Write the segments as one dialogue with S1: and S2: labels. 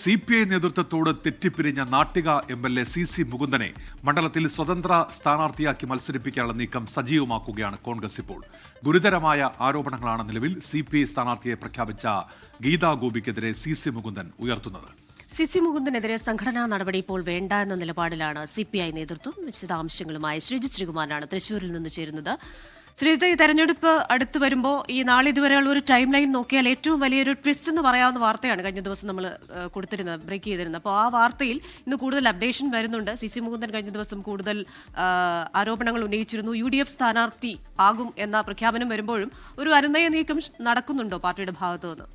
S1: CPI നേതൃത്വത്തോട് തെറ്റിപ്പിരിഞ്ഞ Nattika MLA CC മുകുന്ദനെ മണ്ഡലത്തിൽ സ്വതന്ത്ര സ്ഥാനാർത്ഥിയാക്കി മത്സരിപ്പിക്കാനുള്ള നീക്കം സജീവമാക്കുകയാണ് കോൺഗ്രസ് ഇപ്പോൾ. ഗുരുതരമായ ആരോപണങ്ങളാണ് നിലവിൽ CPI സ്ഥാനാർത്ഥിയെ പ്രഖ്യാപിച്ച ഗീതാ ഗോപിക്കെതിരെ CC മുകുന്ദൻ ഉയർത്തുന്നത്.
S2: CC മുകുന്ദനെതിരെ സംഘടനാ നടപടി ഇപ്പോൾ വേണ്ട എന്ന നിലപാടിലാണ് CPI നേതൃത്വം. വിശദാംശങ്ങളുമായി ശ്രീജിത്ത് ശ്രീകുമാരനാണ് തൃശ്ശൂരിൽ നിന്ന് ചേരുന്നത്. ശ്രീജിത്ത്, ഈ തെരഞ്ഞെടുപ്പ് അടുത്ത് വരുമ്പോൾ ഈ നാളെ ഇതുവരെയുള്ള ഒരു ടൈം ലൈൻ നോക്കിയാൽ ഏറ്റവും വലിയൊരു ട്വിസ്റ്റ് എന്ന് പറയാവുന്ന വാർത്തയാണ് കഴിഞ്ഞ ദിവസം നമ്മൾ കൊടുത്തിരുന്നത്, ബ്രേക്ക് ചെയ്തിരുന്നത്. അപ്പോൾ ആ വാർത്തയിൽ ഇന്ന് കൂടുതൽ അപ്ഡേഷൻ വരുന്നുണ്ട്. CC മുകുന്ദൻ കഴിഞ്ഞ ദിവസം കൂടുതൽ ആരോപണങ്ങൾ ഉന്നയിച്ചിരുന്നു. UDF സ്ഥാനാർത്ഥി ആകും എന്ന പ്രഖ്യാപനം വരുമ്പോഴും ഒരു അനുനയ നീക്കം നടക്കുന്നുണ്ടോ പാർട്ടിയുടെ ഭാഗത്തു നിന്ന്?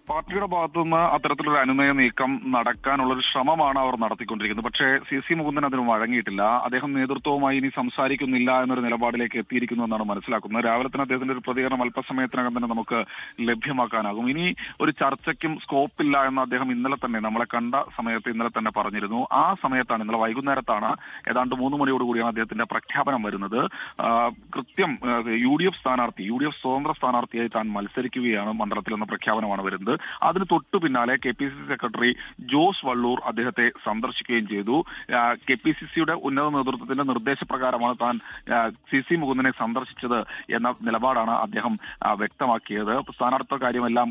S3: പാർട്ടിയുടെ ഭാഗത്തുനിന്ന് അത്തരത്തിലൊരു അനുനയ നീക്കം നടക്കാനുള്ളൊരു ശ്രമമാണ് അവർ നടത്തിക്കൊണ്ടിരിക്കുന്നത്. പക്ഷേ CC മുകുന്ദൻ അതിന് വഴങ്ങിയിട്ടില്ല. അദ്ദേഹം നേതൃത്വവുമായി ഇനി സംസാരിക്കുന്നില്ല എന്നൊരു നിലപാടിലേക്ക് എത്തിയിരിക്കുന്നു എന്നാണ് മനസ്സിലാക്കുന്നത്. രാവിലെ തന്നെ അദ്ദേഹത്തിന്റെ ഒരു പ്രതികരണം അല്പസമയത്തിനകം തന്നെ നമുക്ക് ലഭ്യമാക്കാനാകും. ഇനി ഒരു ചർച്ചയ്ക്കും സ്കോപ്പില്ല എന്ന് അദ്ദേഹം ഇന്നലെ തന്നെ, നമ്മളെ കണ്ട സമയത്ത് ഇന്നലെ തന്നെ പറഞ്ഞിരുന്നു. ആ സമയത്താണ്, ഇന്നലെ വൈകുന്നേരത്താണ്, ഏതാണ്ട് 3 മണിയോടുകൂടിയാണ് അദ്ദേഹത്തിന്റെ പ്രഖ്യാപനം വരുന്നത്. കൃത്യം UDF സ്വതന്ത്ര സ്ഥാനാർത്ഥിയായി താൻ മത്സരിക്കുകയാണ് മണ്ഡലത്തിൽ എന്ന പ്രഖ്യാപനമാണ് വരുന്നത്. അതിന് തൊട്ടു പിന്നാലെ KPCC സെക്രട്ടറി ജോസ് വള്ളൂർ അദ്ദേഹത്തെ സന്ദർശിക്കുകയും ചെയ്തു. KPCCയുടെ ഉന്നത നേതൃത്വത്തിന്റെ നിർദ്ദേശപ്രകാരമാണ് താൻ CC മുകുന്ദനെ സന്ദർശിച്ചത് എന്ന നിലപാടാണ് അദ്ദേഹം വ്യക്തമാക്കിയത്. സ്ഥാനാർത്ഥി കാര്യമെല്ലാം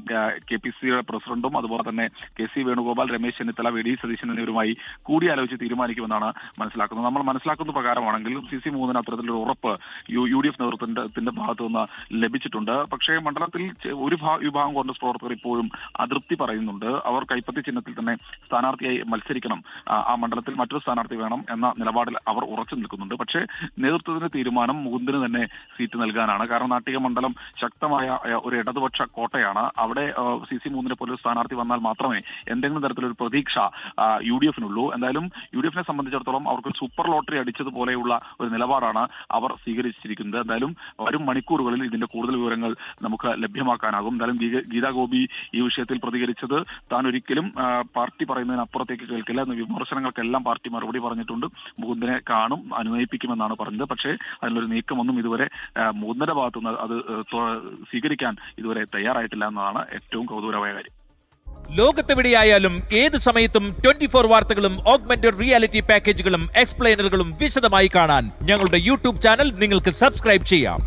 S3: KPCCയുടെ പ്രസിഡന്റും അതുപോലെ തന്നെ KC വേണുഗോപാൽ, രമേശ് ചെന്നിത്തല, VD സതീശൻ എന്നിവരുമായി കൂടിയാലോചിച്ച് തീരുമാനിക്കുമെന്നാണ് മനസ്സിലാക്കുന്നത്. നമ്മൾ മനസ്സിലാക്കുന്ന പ്രകാരമാണെങ്കിൽ CC മുകുന്ദന് അത്തരത്തിലൊരു ഉറപ്പ് UDF നേതൃത്വത്തിന്റെ ഭാഗത്തുനിന്ന് ലഭിച്ചിട്ടുണ്ട്. പക്ഷേ മണ്ഡലത്തിൽ ഒരു വിഭാഗം കോൺഗ്രസ് പ്രവർത്തകർ ഇപ്പോഴും അതൃപ്തി പറയുന്നുണ്ട്. അവർ കൈപ്പത്തി ചിഹ്നത്തിൽ തന്നെ സ്ഥാനാർത്ഥിയായി മത്സരിക്കണം, ആ മണ്ഡലത്തിൽ മറ്റൊരു സ്ഥാനാർത്ഥി വേണം എന്ന നിലപാടിൽ അവർ ഉറച്ചു നിൽക്കുന്നുണ്ട്. പക്ഷേ നേതൃത്വത്തിന്റെ തീരുമാനം മുകുന്ദന് തന്നെ സീറ്റ് നൽകാനാണ്. കാരണം നാട്ടിക മണ്ഡലം ശക്തമായ ഒരു ഇടതുപക്ഷ കോട്ടയാണ്. അവിടെ CC മുകുന്ദനെ പോലൊരു സ്ഥാനാർത്ഥി വന്നാൽ മാത്രമേ എന്തെങ്കിലും തരത്തിലൊരു പ്രതീക്ഷ UDFിനുള്ളൂ. എന്തായാലും UDFിനെ സംബന്ധിച്ചിടത്തോളം അവർക്ക് സൂപ്പർ ലോട്ടറി അടിച്ചതുപോലെയുള്ള ഒരു നിലപാടാണ് അവർ സ്വീകരിച്ചിരിക്കുന്നത്. എന്തായാലും വരും മണിക്കൂറുകളിൽ ഇതിന്റെ കൂടുതൽ വിവരങ്ങൾ നമുക്ക് ലഭ്യമാക്കാനാകും. എന്തായാലും ഗീതാ ഗോപി ഈ വിഷയത്തിൽ പ്രതികരിച്ചത് താൻ ഒരിക്കലും പാർട്ടി പറയുന്നതിന് അപ്പുറത്തേക്ക് കേൾക്കില്ല എന്ന വിമർശനങ്ങൾക്കെല്ലാം പാർട്ടി മറുപടി പറഞ്ഞിട്ടുണ്ട്. മുകുന്ദനെ കാണും, അനുനയിപ്പിക്കുമെന്നാണ് പറഞ്ഞത്. പക്ഷേ അതിനൊരു നീക്കമൊന്നും ഇതുവരെ മുകുന്ദന്റെ ഭാഗത്തുനിന്ന് അത് സ്വീകരിക്കാൻ ഇതുവരെ തയ്യാറായിട്ടില്ല എന്നതാണ് ഏറ്റവും കൗതുകരമായ കാര്യം.
S4: ലോകത്തെവിടെയായാലും ഏത് സമയത്തും 24 വാർത്തകളും ഓഗ്മെന്റഡ് റിയാലിറ്റി പാക്കേജുകളും എക്സ്പ്ലെയിനറുകളും വിശദമായി കാണാൻ ഞങ്ങളുടെ YouTube ചാനൽ നിങ്ങൾക്ക് സബ്സ്ക്രൈബ് ചെയ്യാം.